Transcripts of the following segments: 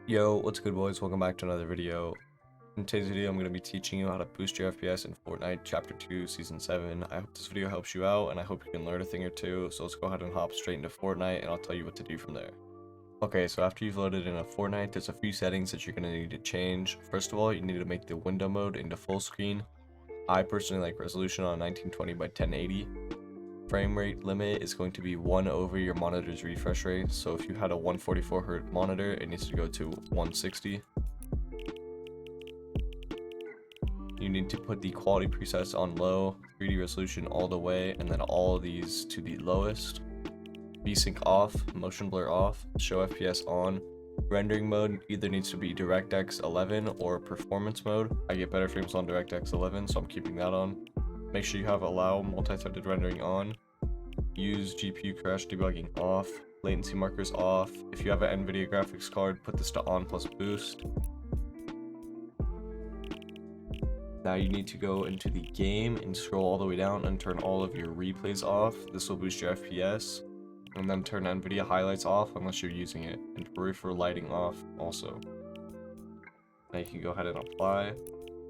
Yo, what's good boys? Welcome back to another video. In today's video, I'm going to be teaching you how to boost your FPS in Fortnite Chapter 2, Season 7. I hope this video helps you out, and I hope you can learn a thing or two. So let's go ahead and hop straight into Fortnite, and I'll tell you what to do from there. Okay, so after you've loaded in a Fortnite, there's a few settings that you're going to need to change. First of all, you need to make the window mode into full screen. I personally like resolution on 1920 by 1080. Frame rate limit is going to be 1 over your monitor's refresh rate. So if you had a 144Hz monitor, it needs to go to 160. You need to put the quality presets on low, 3D resolution all the way, and then all of these to the lowest. VSync off, motion blur off, show FPS on. Rendering mode either needs to be DirectX 11 or performance mode. I get better frames on DirectX 11, so I'm keeping that on. Make sure you have allow multi-threaded rendering on. Use GPU crash debugging off. Latency markers off. If you have an Nvidia graphics card, put this to on plus boost. Now you need to go into the game and scroll all the way down and turn all of your replays off. This will boost your FPS. And then turn Nvidia highlights off unless you're using it. And peripheral lighting off also. Now you can go ahead and apply.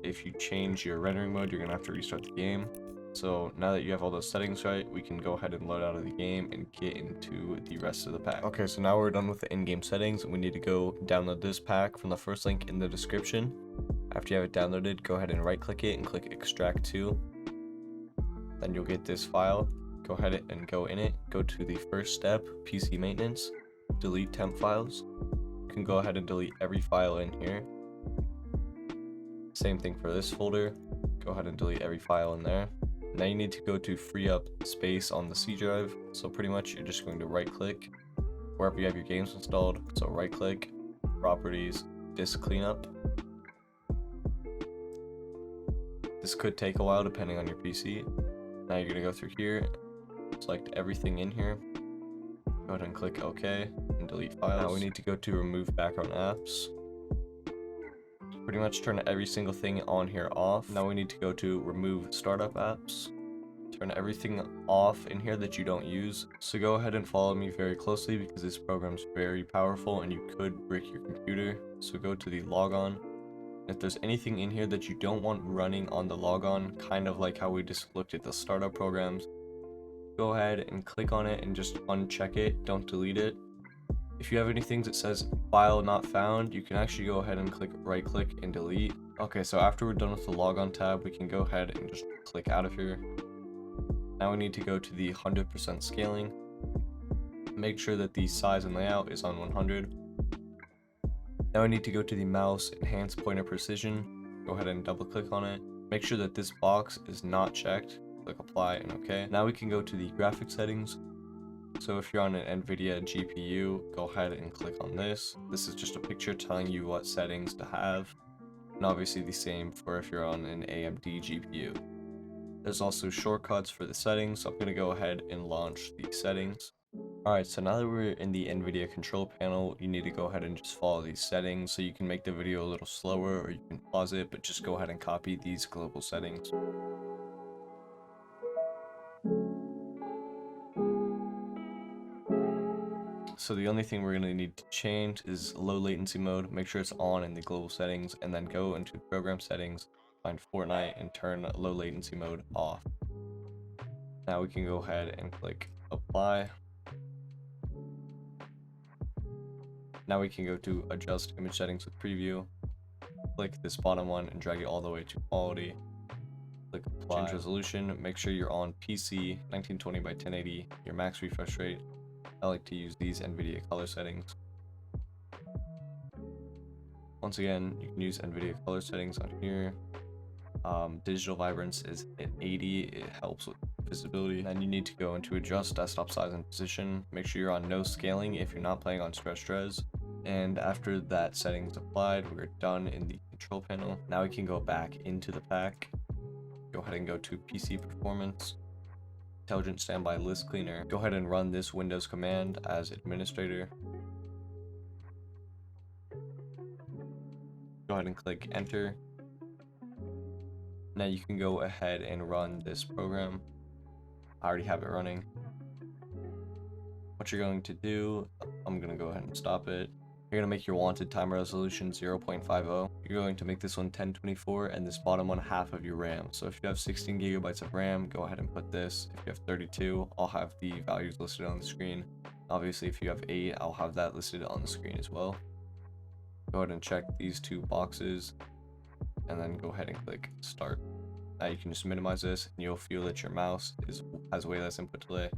If you change your rendering mode, you're going to have to restart the game. So now that you have all those settings right, we can go ahead and load out of the game and get into the rest of the pack. Okay, so now we're done with the in-game settings, and we need to go download this pack from the first link in the description. After you have it downloaded, go ahead and right click it and click extract to. Then you'll get this file. Go ahead and go in it. Go to the first step, PC maintenance, delete temp files. You can go ahead and delete every file in here. Same thing for this folder. Go ahead and delete every file in there. Now you need to go to free up space on the C drive. So pretty much you're just going to right click wherever you have your games installed. So right click, properties, disk cleanup. This could take a while depending on your PC. Now you're going to go through here, select everything in here. Go ahead and click OK and delete files. Now we need to go to remove background apps. Pretty much turn every single thing on here off. Now we need to go to remove startup apps. Turn everything off in here that you don't use. So go ahead and follow me very closely because this program is very powerful and you could brick your computer. So go to the logon. If there's anything in here that you don't want running on the logon, kind of like how we just looked at the startup programs, go ahead and click on it and just uncheck it. Don't delete it. If you have anything that says file not found, you can actually go ahead and click right click and delete. Okay, so after we're done with the logon tab, we can go ahead and just click out of here. Now we need to go to the 100% scaling. Make sure that the size and layout is on 100. Now I need to go to the mouse enhance pointer precision. Go ahead and double click on it. Make sure that this box is not checked. Click apply and OK. Now we can go to the graphic settings. So if you're on an Nvidia GPU, go ahead and click on this. This is just a picture telling you what settings to have. And obviously the same for if you're on an AMD GPU. There's also shortcuts for the settings, so I'm going to go ahead and launch the settings. Alright, so now that we're in the Nvidia control panel, you need to go ahead and just follow these settings so you can make the video a little slower, or you can pause it, but just go ahead and copy these global settings. So the only thing we're going to need to change is low latency mode. Make sure it's on in the global settings, and then go into program settings, find Fortnite, and turn low latency mode off. Now we can go ahead and click apply. Now we can go to adjust image settings with preview. Click this bottom one and drag it all the way to quality. Click apply. Change resolution. Make sure you're on PC 1920 by 1080, your max refresh rate. I like to use these Nvidia color settings. Once again, you can use Nvidia color settings on here. Digital vibrance is at 80. It helps with visibility. Then you need to go into adjust desktop size and position. Make sure you're on no scaling if you're not playing on stretch res. And after that settings applied, we're done in the control panel. Now we can go back into the pack. Go ahead and go to PC performance. Intelligent standby list cleaner. Go ahead and run this Windows command as administrator. Go ahead and click enter. Now you can go ahead and run this program. I already have it running. What you're going to do, I'm going to go ahead and stop it. You're going to make your wanted timer resolution 0.50. You're going to make this one 1024 and this bottom one half of your RAM. So if you have 16 gigabytes of RAM, go ahead and put this. If you have 32, I'll have the values listed on the screen. Obviously, if you have 8, I'll have that listed on the screen as well. Go ahead and check these two boxes and then go ahead and click start. Now you can just minimize this and you'll feel that your mouse has way less input delay.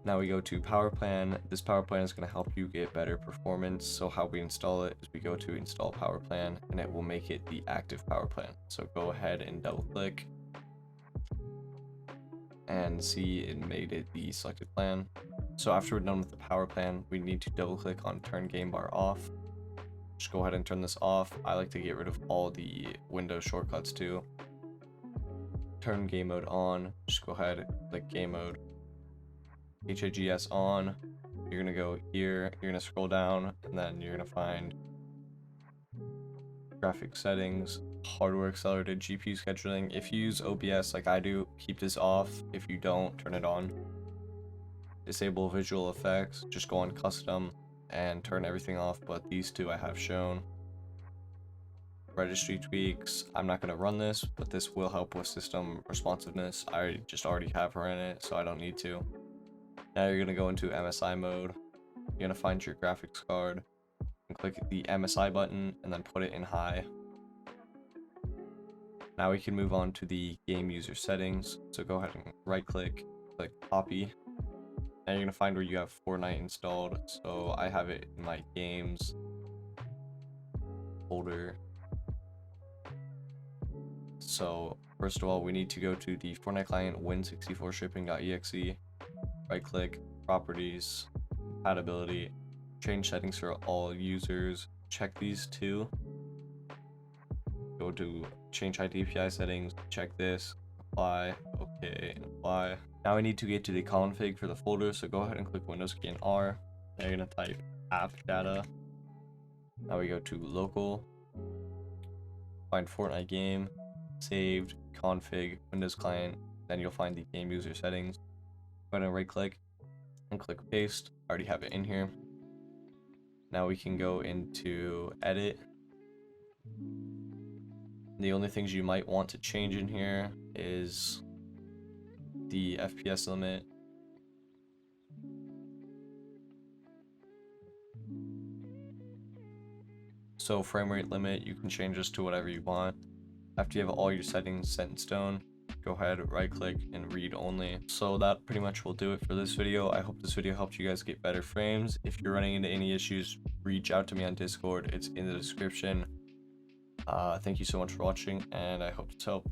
Now we go to power plan. This power plan is going to help you get better performance. So how we install it is we go to install power plan and it will make it the active power plan. So go ahead and double click and see it made it the selected plan. So after we're done with the power plan, we need to double click on turn game bar off. Just go ahead and turn this off. I like to get rid of all the Windows shortcuts too. Turn game mode on. Just go ahead and click game mode. HAGS on. You're gonna go here, you're gonna scroll down, and then you're gonna find graphic settings, hardware accelerated, GPU scheduling. If you use OBS like I do, keep this off. If you don't, turn it on. Disable visual effects, just go on custom and turn everything off, but these two I have shown. Registry tweaks, I'm not gonna run this, but this will help with system responsiveness. I just already have her in it, so I don't need to. Now you're gonna go into MSI mode. You're gonna find your graphics card and click the MSI button and then put it in high. Now we can move on to the game user settings. So go ahead and right click, click copy. Now you're gonna find where you have Fortnite installed. So I have it in my games folder. So first of all, we need to go to the Fortnite client win64shipping.exe. Right click, properties, compatibility, change settings for all users. Check these two. Go to change high DPI settings, check this, apply, okay, and apply. Now we need to get to the config for the folder, so go ahead and click Windows key and R. Now you're gonna type app data. Now we go to local, find Fortnite game, saved, config, Windows client, then you'll find the game user settings. Go ahead and right click and click paste. I already have it in here. Now we can go into edit. The only things you might want to change in here is the FPS limit. So frame rate limit, you can change this to whatever you want. After you have all your settings set in stone, go ahead, right click and read only. So that pretty much will do it for this video. I hope this video helped you guys get better frames. If you're running into any issues, reach out to me on Discord. It's in the description. Thank you so much for watching, and I hope it's helped.